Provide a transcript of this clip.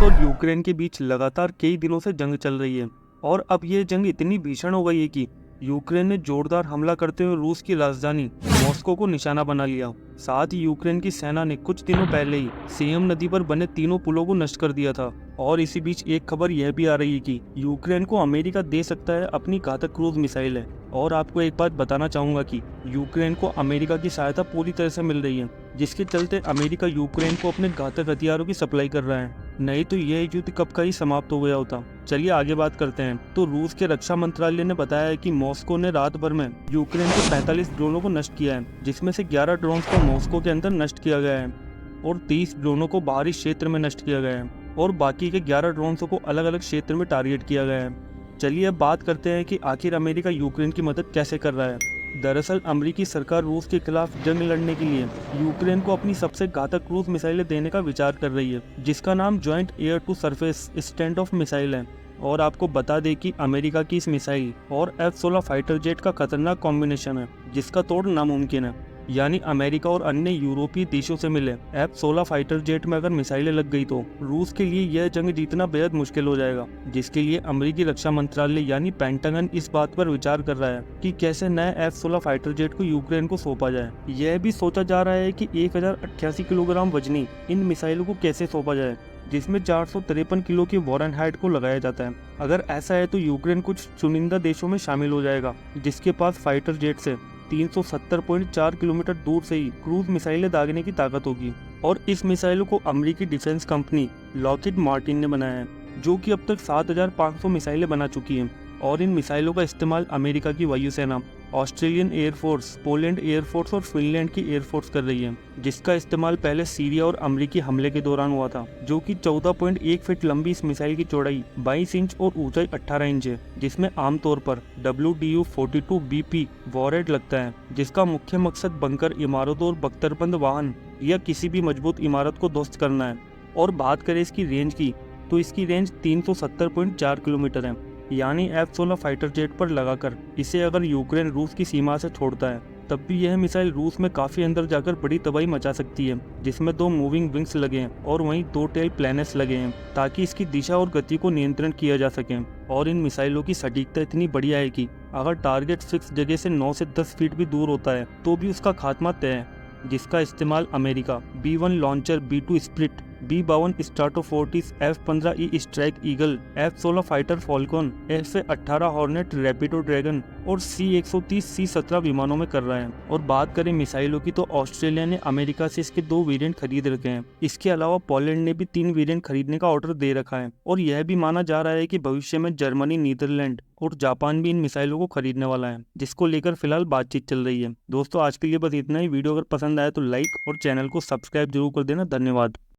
और यूक्रेन के बीच लगातार कई दिनों से जंग चल रही है और अब ये जंग इतनी भीषण हो गई है कि यूक्रेन ने जोरदार हमला करते हुए रूस की राजधानी मॉस्को को निशाना बना लिया। साथ ही यूक्रेन की सेना ने कुछ दिनों पहले ही सेम नदी पर बने तीनों पुलों को नष्ट कर दिया था। और इसी बीच एक खबर यह भी आ रही है कि यूक्रेन को अमेरिका दे सकता है अपनी घातक क्रूज मिसाइल है। और आपको एक बात बताना चाहूंगा कि यूक्रेन को अमेरिका की सहायता पूरी तरह से मिल रही है, जिसके चलते अमेरिका यूक्रेन को अपने घातक हथियारों की सप्लाई कर रहा है। नहीं तो यह युद्ध कब का ही समाप्त हो गया होता। चलिए आगे बात करते हैं। तो रूस के रक्षा मंत्रालय ने बताया है कि मॉस्को ने रात भर में यूक्रेन के 45 ड्रोनों को नष्ट किया है, जिसमें से 11 ड्रोन को मॉस्को के अंदर नष्ट किया गया है और 30 ड्रोनों को बाहरी क्षेत्र में नष्ट किया गया है और बाकी के 11 ड्रोन्स को अलग अलग क्षेत्र में टारगेट किया गया है। चलिए अब बात करते हैं कि आखिर अमेरिका यूक्रेन की मदद कैसे कर रहा है। दरअसल अमेरिकी सरकार रूस के खिलाफ जंग लड़ने के लिए यूक्रेन को अपनी सबसे घातक क्रूज मिसाइलें देने का विचार कर रही है, जिसका नाम joint air to surface stand off missile है। और आपको बता दें कि अमेरिका की इस मिसाइल और F-16 फाइटर जेट का खतरनाक कॉम्बिनेशन है, जिसका तोड़ नामुमकिन है। यानी अमेरिका और अन्य यूरोपीय देशों से मिले F-16 फाइटर जेट में अगर मिसाइलें लग गई तो रूस के लिए यह जंग जीतना बेहद मुश्किल हो जाएगा, जिसके लिए अमेरिकी रक्षा मंत्रालय यानी पेंटागन इस बात पर विचार कर रहा है कि कैसे नए F-16 फाइटर जेट को यूक्रेन को सौंपा जाए। यह भी सोचा जा रहा है कि 1088 किलोग्राम वजनी इन मिसाइलों को कैसे सौंपा जाए, जिसमें 453 किलो की वॉरेन हाइट को लगाया जाता है। अगर ऐसा है तो यूक्रेन कुछ चुनिंदा देशों में शामिल हो जाएगा, जिसके पास फाइटर जेट से 370.4 किलोमीटर दूर से ही क्रूज मिसाइलें दागने की ताकत होगी। और इस मिसाइलों को अमेरिकी डिफेंस कंपनी लॉकहीड मार्टिन ने बनाया है, जो कि अब तक 7500 मिसाइलें बना चुकी हैं। और इन मिसाइलों का इस्तेमाल अमेरिका की वायुसेना, ऑस्ट्रेलियन एयरफोर्स, पोलैंड एयरफोर्स और फिनलैंड की एयरफोर्स कर रही है, जिसका इस्तेमाल पहले सीरिया और अमेरिकी हमले के दौरान हुआ था। जो कि 14.1 फीट लंबी इस मिसाइल की चौड़ाई 22 इंच और ऊंचाई 18 इंच है, जिसमें आमतौर पर WDU-42BP वॉरहेड लगता है, जिसका मुख्य मकसद बंकर इमारतों और बख्तरबंद वाहन या किसी भी मजबूत इमारत को ध्वस्त करना है। और बात करें इसकी रेंज की, तो इसकी रेंज 370.4 किलोमीटर है। यानी F-16 फाइटर जेट पर लगाकर इसे अगर यूक्रेन रूस की सीमा से छोड़ता है, तब भी यह मिसाइल रूस में काफी अंदर जाकर बड़ी तबाही मचा सकती है, जिसमें 2 मूविंग विंग्स लगे हैं और वहीं 2 टेल प्लैनेट्स लगे हैं, ताकि इसकी दिशा और गति को नियंत्रण किया जा सके। और इन मिसाइलों की सटीकता इतनी बढ़िया है कि अगर टारगेट फिक्स जगह से 9 से 10 फीट भी दूर होता है तो भी उसका खात्मा तय है। जिसका इस्तेमाल America B-1 launcher, B-2 split, B-52 स्ट्राटोफोर्टिस, F-15E strike eagle, F-16 fighter Falcon, F-18 hornet Rapido dragon और C-130 C-17 विमानों में कर रहा है। और बात करें मिसाइलों की, तो ऑस्ट्रेलिया ने अमेरिका से इसके 2 वेरिएंट खरीद रखे हैं। इसके अलावा पोलैंड ने भी 3 वेरिएंट खरीदने का ऑर्डर दे रखा है। और यह भी माना जा रहा है कि भविष्य में जर्मनी, नीदरलैंड और जापान भी इन मिसाइलों को खरीदने वाला है, जिसको लेकर फिलहाल बातचीत चल रही है। दोस्तों आज के लिए बस इतना ही। वीडियो अगर पसंद आया तो लाइक और चैनल को सब्सक्राइब जरूर कर देना। धन्यवाद।